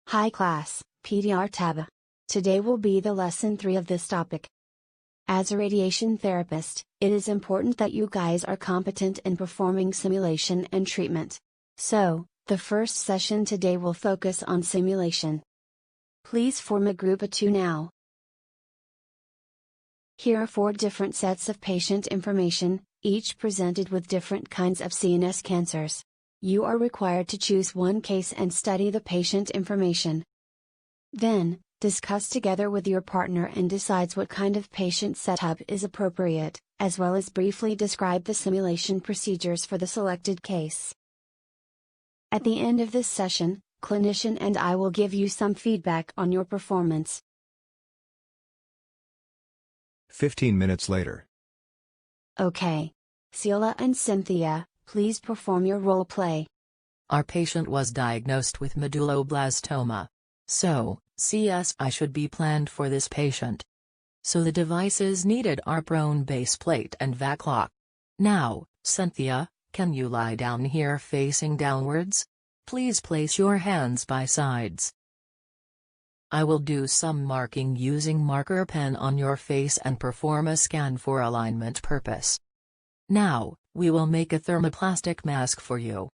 Hi class, PDR tab. Today will be the lesson 3 of this topic. As a radiation therapist, it is important that you guys are competent in performing simulation and treatment. So, the first session today will focus on simulation. Please form a group of 2 now. Here are 4 different sets of patient information, each presented with different kinds of CNS cancers. You are required to choose one case and study the patient information. Then, discuss together with your partner and decides what kind of patient setup is appropriate, as well as briefly describe the simulation procedures for the selected case. At the end of this session, clinician and I will give you some feedback on your performance. 15 minutes later. Okay. Celia and Cynthia, please perform your role play. Our patient was diagnosed with medulloblastoma. So, CSI should be planned for this patient. So the devices needed are prone base plate and vac lock. Now, Cynthia, can you lie down here facing downwards? Please place your hands by sides. I will do some marking using marker pen on your face and perform a scan for alignment purpose. Now, we will make a thermoplastic mask for you.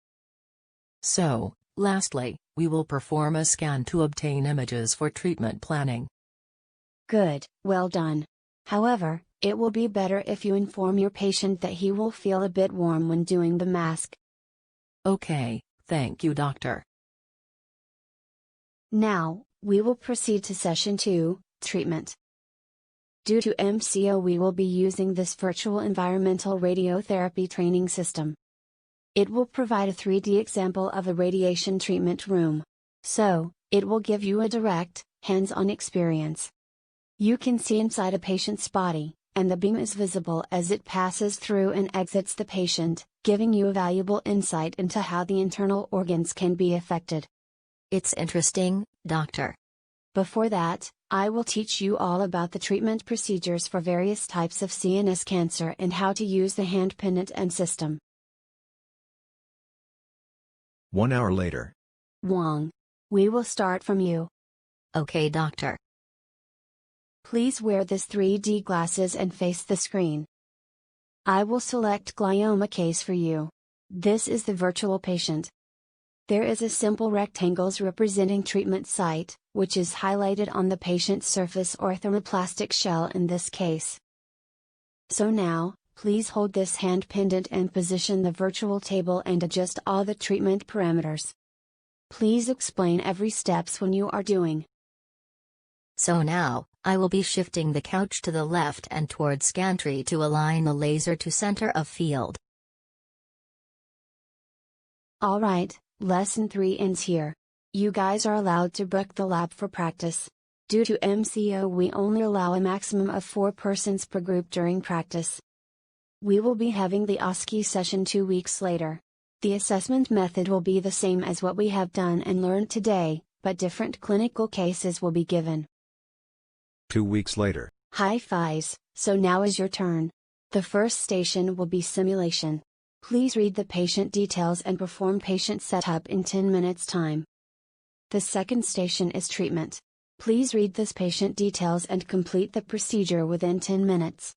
So, lastly, we will perform a scan to obtain images for treatment planning. Good, well done. However, it will be better if you inform your patient that he will feel a bit warm when doing the mask. Okay, thank you, doctor. Now, we will proceed to session 2, treatment. Due to MCO, we will be using this virtual environmental radiotherapy training system. It will provide a 3D example of a radiation treatment room. So, it will give you a direct, hands-on experience. You can see inside a patient's body, and the beam is visible as it passes through and exits the patient, giving you a valuable insight into how the internal organs can be affected. It's interesting, doctor. Before that, I will teach you all about the treatment procedures for various types of CNS cancer and how to use the hand pendant and system. 1 hour later. Wang. We will start from you. Okay, doctor. Please wear this 3D glasses and face the screen. I will select glioma case for you. This is the virtual patient. There is a simple rectangles representing treatment site, which is highlighted on the patient's surface or thermoplastic shell in this case. So now, please hold this hand pendant and position the virtual table and adjust all the treatment parameters. Please explain every steps when you are doing. So now, I will be shifting the couch to the left and towards gantry to align the laser to center of field. Alright, lesson 3 ends here. You guys are allowed to book the lab for practice. Due to MCO, we only allow a maximum of 4 persons per group during practice. We will be having the OSCE session 2 weeks later. The assessment method will be the same as what we have done and learned today, but different clinical cases will be given. 2 weeks later. High fives, so now is your turn. The first station will be simulation. Please read the patient details and perform patient setup in 10 minutes time. The second station is treatment. Please read this patient details and complete the procedure within 10 minutes.